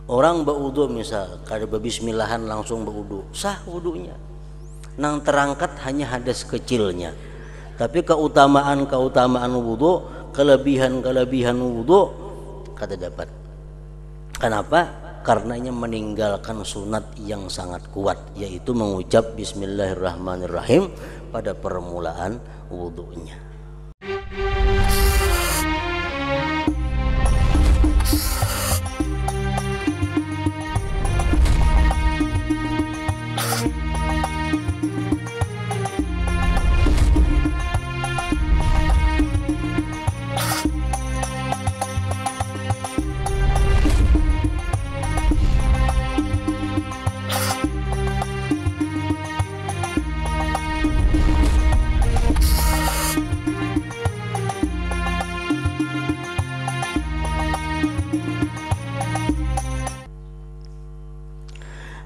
Orang berwudu misal kada bismillahan langsung berwudu, sah wudunya. Nang terangkat hanya hadas kecilnya. Tapi keutamaan wudu, kelebihan wudu kada dapat. Kenapa? Karenanya meninggalkan sunat yang sangat kuat, yaitu mengucap bismillahirrahmanirrahim pada permulaan wudunya.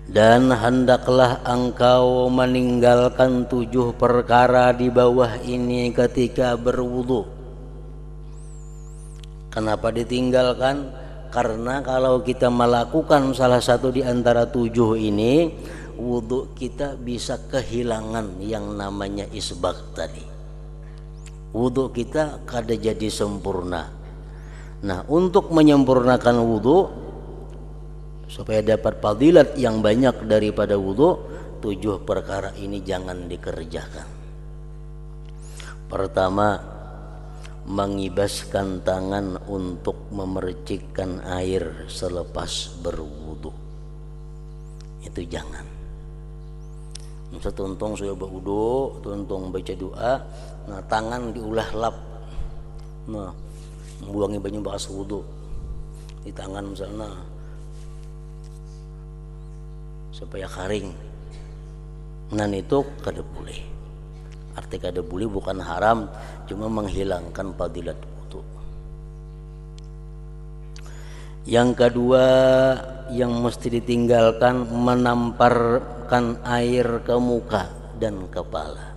Dan hendaklah engkau meninggalkan 7 perkara di bawah ini ketika berwudu. Kenapa ditinggalkan? Karena kalau kita melakukan salah satu di antara 7 ini, wudu kita bisa kehilangan yang namanya isbag tadi. Wudu kita kada jadi sempurna. Nah, untuk menyempurnakan wudu supaya dapat fadilat yang banyak daripada wudu, 7 perkara ini jangan dikerjakan. Pertama, mengibaskan tangan untuk memercikkan air selepas berwudu. Itu jangan. Misal tuntung sudah berwudu, tuntung baca doa, nah tangan diulah lap, nah membuangi banyu bekas wudu di tangan misalnya supaya kering. Nan itu kada boleh. Arti kada boleh bukan haram, cuma menghilangkan fadilat wudu. Yang kedua yang mesti ditinggalkan, menamparkan air ke muka dan kepala.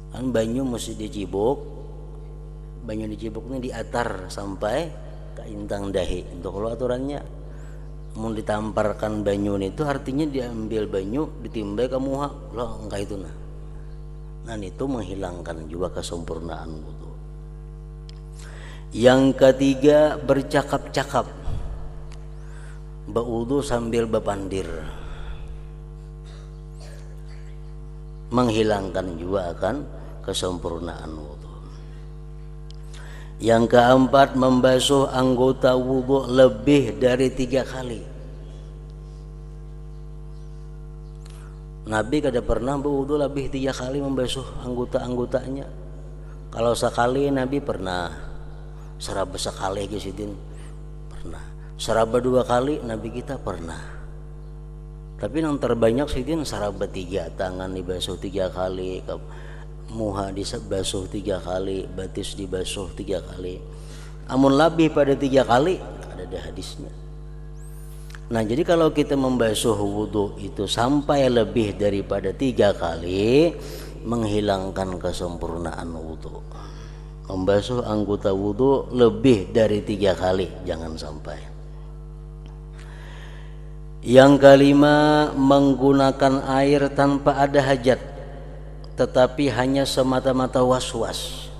Kan banyu mesti dicibuk. Banyu dicibuk ini diatar sampai ke intang dahi. Untuk kalau aturannya mau ditamparkan banyu itu artinya diambil banyu ditimbai ke muha loh, enggak itu nah. Nah itu menghilangkan juga kesempurnaan wudu. Yang ketiga, bercakap-cakap. Berwudu sambil bepandir, menghilangkan juga akan kesempurnaan wudu. Yang keempat, membasuh anggota wudu lebih dari 3 kali. Nabi kada pernah berwudu lebih 3 kali membasuh anggota-anggotanya. Kalau sekali Nabi pernah, seraba sekali gisidin pernah, seraba 2 kali Nabi kita pernah. Tapi yang terbanyak sidin seraba 3, tangan dibasuh 3 kali, muha dibasuh 3 kali, batis dibasuh 3 kali. Amun lebih pada 3 kali ada hadisnya. Nah jadi kalau kita membasuh wudu itu sampai lebih daripada 3 kali, menghilangkan kesempurnaan wudu. Membasuh anggota wudu lebih dari 3 kali, jangan sampai. Yang kelima, menggunakan air tanpa ada hajat, tetapi hanya semata-mata was-was.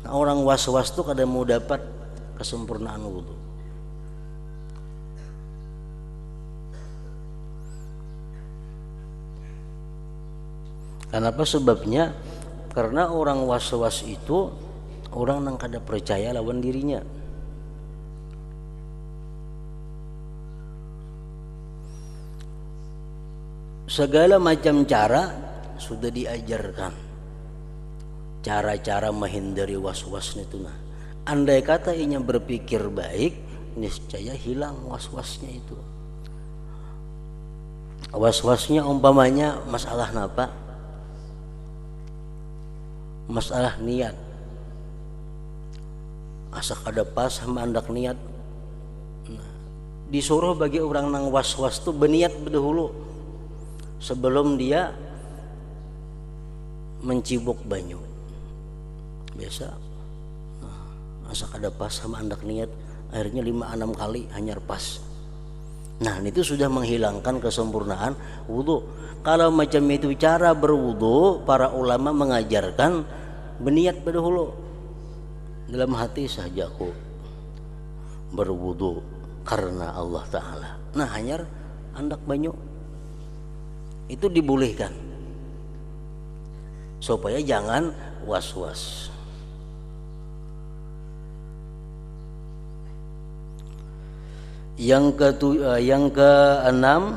Nah, orang was-was tuh kada mau dapat kesempurnaan wudu. Kenapa sebabnya? Karena orang was-was itu orang yang kada percaya lawan dirinya. Segala macam cara sudah diajarkan, cara-cara menghindari was-was itu. Nah, andai kata inya berpikir baik, niscaya hilang was-wasnya itu. Was-wasnya umpamanya masalah apa? Masalah niat. Asa kada pas sama andak niat. Nah, disuruh bagi orang nang was-was tu berniat berdahulu sebelum dia mencibuk banyu. Biasa asa kada pas sama andak niat, akhirnya 5-6 kali hanyar pas. Nah itu sudah menghilangkan kesempurnaan wudhu. Kalau macam itu cara berwudhu, para ulama mengajarkan berniat berdahulu dalam hati, sajaku berwudhu karena Allah Ta'ala. Nah hanyar andak banyu itu dibolehkan supaya jangan was-was. Yang keenam,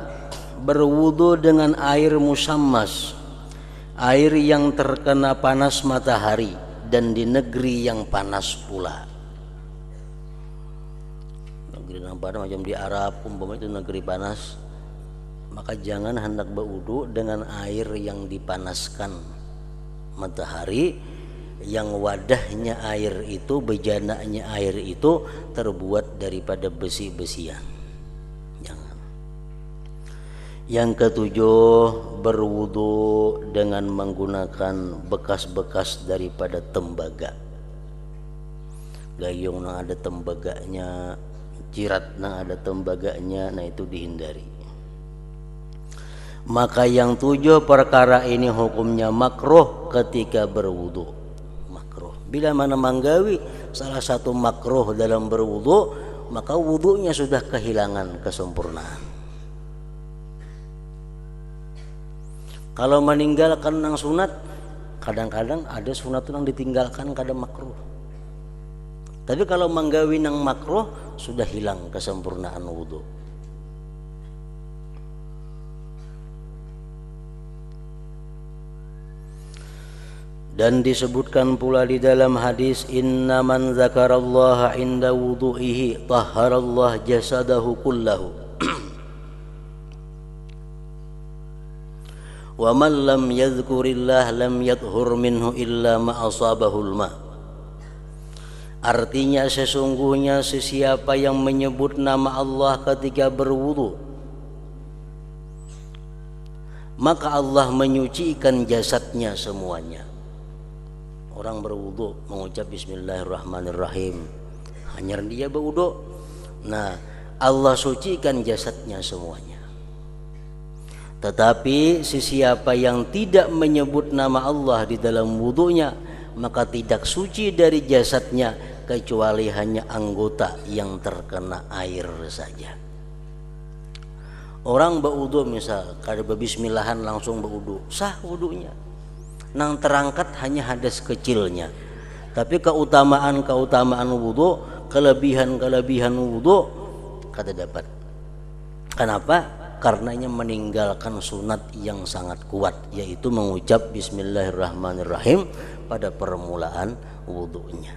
berwudu dengan air musammas, air yang terkena panas matahari dan di negeri yang panas pula. Negeri yang panas macam di Arab umpama itu negeri panas, maka jangan hendak berwudu dengan air yang dipanaskan matahari, yang wadahnya air itu, bejananya air itu terbuat daripada besi-besian. Jangan. Yang ketujuh, berwudu dengan menggunakan bekas-bekas daripada tembaga. Gayung nang ada tembaganya, jirat nang ada tembaganya, nah itu dihindari. Maka yang 7 perkara ini hukumnya makruh ketika berwudu. Bila mana manggawi salah satu makruh dalam berwudu, maka wudunya sudah kehilangan kesempurnaan. Kalau meninggalkan nang sunat, kadang-kadang ada sunat yang ditinggalkan kadang makruh. Tapi kalau manggawi nang makruh, sudah hilang kesempurnaan wudu. Dan disebutkan pula di dalam hadis, inna man zakarallaha inda wudu'ihi tahharallah jasadahu kullahu wa man lam yadhkurillah lam yadhhur minhu illa ma asabahul ma. Artinya sesungguhnya sesiapa yang menyebut nama Allah ketika berwudu, maka Allah menyucikan jasadnya semuanya. Orang berwudu mengucap bismillahirrahmanirrahim, hanya dia berwudu, nah Allah sucikan jasadnya semuanya. Tetapi sesiapa yang tidak menyebut nama Allah di dalam wudunya, maka tidak suci dari jasadnya kecuali hanya anggota yang terkena air saja. Orang berwudu misal kada berbismillahan langsung berwudu, sah wudunya. Nang terangkat hanya hadas kecilnya, tapi keutamaan wudu, kelebihan wudu kada dapat. Kenapa? Karenanya meninggalkan sunat yang sangat kuat, yaitu mengucap bismillahirrahmanirrahim pada permulaan wudunya.